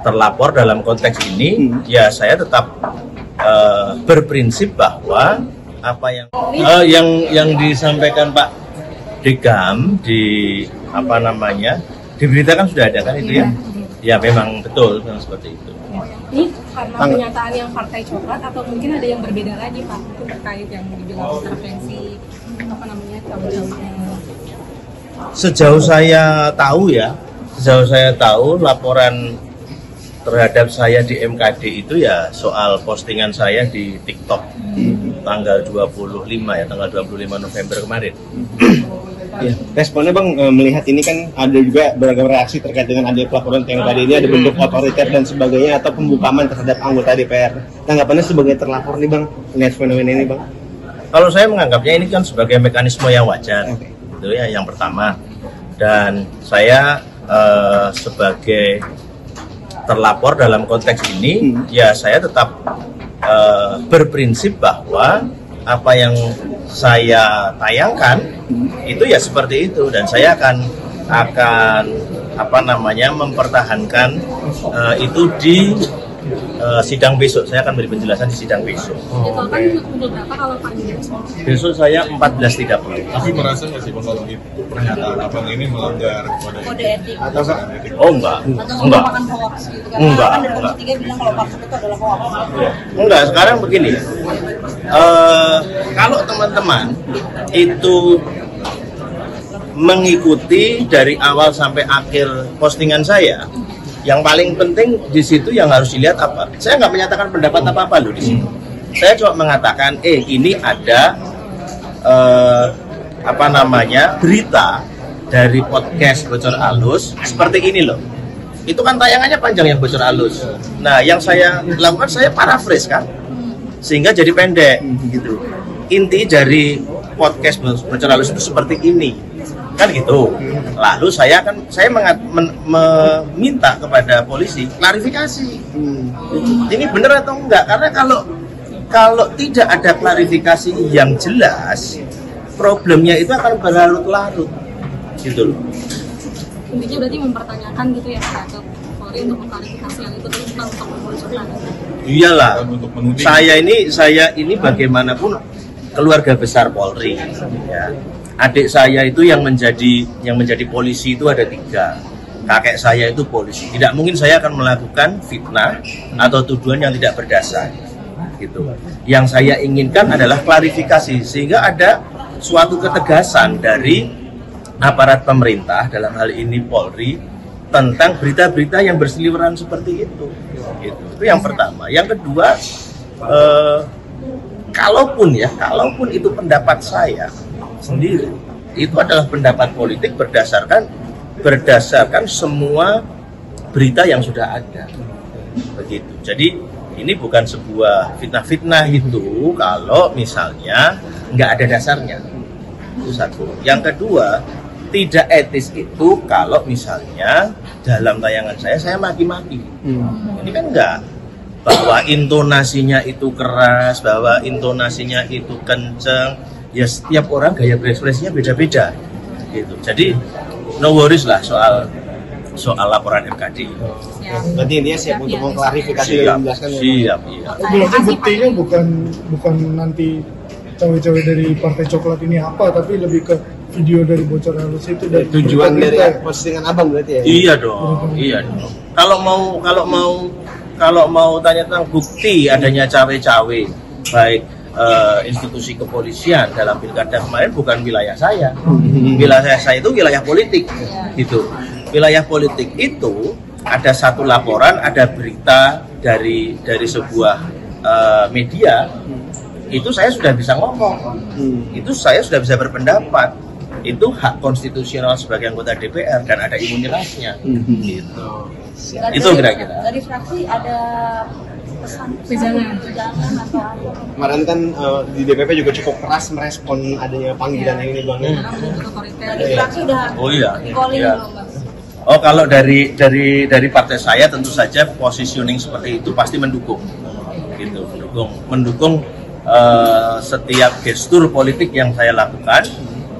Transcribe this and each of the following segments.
terlapor dalam konteks ini, ya saya tetap berprinsip bahwa apa yang disampaikan Pak Degam di diberitakan sudah ada kan itu ya? Ya memang betul seperti itu. Ini karena pernyataan yang Partai Coklat atau mungkin ada yang berbeda lagi Pak terkait yang dibilang intervensi Sejauh saya tahu laporan terhadap saya di MKD itu ya soal postingan saya di TikTok tanggal 25 November kemarin. Ya, responnya Bang, melihat ini kan ada juga beragam reaksi terkait dengan ada pelaporan MKD ini, ada bentuk otoriter dan sebagainya atau pembukaman terhadap anggota DPR. Tanggapannya sebagai terlapor nih Bang, melihat fenomena ini Bang? Kalau saya menganggapnya ini kan sebagai mekanisme yang wajar, itu ya yang pertama. Dan saya sebagai terlapor dalam konteks ini, ya saya tetap berprinsip bahwa apa yang saya tayangkan itu ya seperti itu, dan saya akan mempertahankan itu di sidang besok. Saya akan beri penjelasan di sidang besok. Besok saya 14.30. Tapi merasa nggak sih Bang kalau pernyataan Abang ini melanggar kode etik? Atau oh enggak. Enggak. Enggak, sekarang begini. Kalau teman-teman itu mengikuti dari awal sampai akhir postingan saya, yang paling penting di situ yang harus dilihat apa? Saya nggak menyatakan pendapat apa-apa loh di sini. Saya cuma mengatakan, ini ada berita dari podcast Bocor Alus seperti ini loh. Itu kan tayangannya panjang yang Bocor Alus. Nah, yang saya lakukan saya paraphrase kan, sehingga jadi pendek gitu. Inti dari podcast Bocor Alus itu seperti ini. Kan gitu. Lalu saya meminta kepada polisi klarifikasi. Ini benar atau enggak? Karena kalau tidak ada klarifikasi yang jelas, problemnya itu akan berlarut-larut. Gitu loh. Intinya berarti mempertanyakan gitu ya Pak ke Polri untuk mengklarifikasi yang itu bukan untuk membocorkan. Iyalah. Saya ini bagaimanapun keluarga besar Polri. Ya. Adik saya itu yang menjadi polisi itu ada 3. Kakek saya itu polisi. Tidak mungkin saya akan melakukan fitnah atau tuduhan yang tidak berdasar. Gitu. Yang saya inginkan adalah klarifikasi sehingga ada suatu ketegasan dari aparat pemerintah dalam hal ini Polri tentang berita-berita yang berseliweran seperti itu. Gitu. Itu yang pertama. Yang kedua, kalaupun itu pendapat saya sendiri, itu adalah pendapat politik berdasarkan semua berita yang sudah ada, begitu. Jadi ini bukan sebuah fitnah-fitnah itu kalau misalnya nggak ada dasarnya. Itu satu. Yang kedua, tidak etis itu kalau misalnya dalam tayangan saya maki-maki. Ini kan enggak, bahwa intonasinya itu keras, bahwa intonasinya itu kenceng. Ya setiap orang gaya berekspresinya beda-beda gitu. Jadi no worries lah soal laporan MKD. Berarti intinya siap untuk mengklarifikasi dan menjelaskan. Siap, iya. Berarti buktinya bukan nanti cawe-cawe dari Partai Coklat ini apa, tapi lebih ke video dari Bocor Alus itu dan tujuan dari postingan Abang berarti ya? Iya dong. Kalau mau tanya tentang bukti adanya cawe-cawe baik institusi kepolisian dalam pilkada kemarin bukan wilayah saya. Wilayah saya itu wilayah politik, gitu. Wilayah politik itu ada satu laporan, ada berita dari sebuah media, itu saya sudah bisa ngomong, itu saya sudah bisa berpendapat, itu hak konstitusional sebagai anggota DPR dan ada imunitasnya, gitu. Itu kira-kira. Dari fraksi ada pesan jangan atau apa? Kemarin kan di DPP juga cukup keras merespon adanya panggilan ini Bang. Dari fraksi udah calling belum Bang? Oh, kalau dari partai saya tentu saja positioning seperti itu pasti mendukung, gitu, mendukung setiap gestur politik yang saya lakukan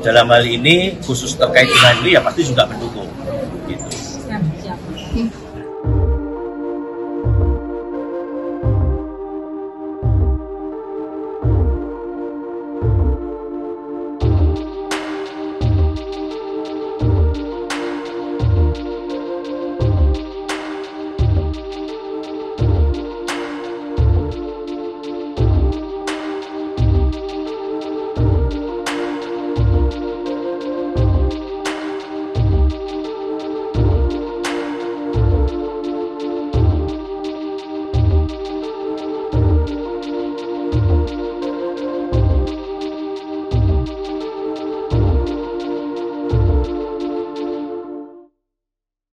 dalam hal ini khusus terkait dengan ini ya pasti juga mendukung, gitu.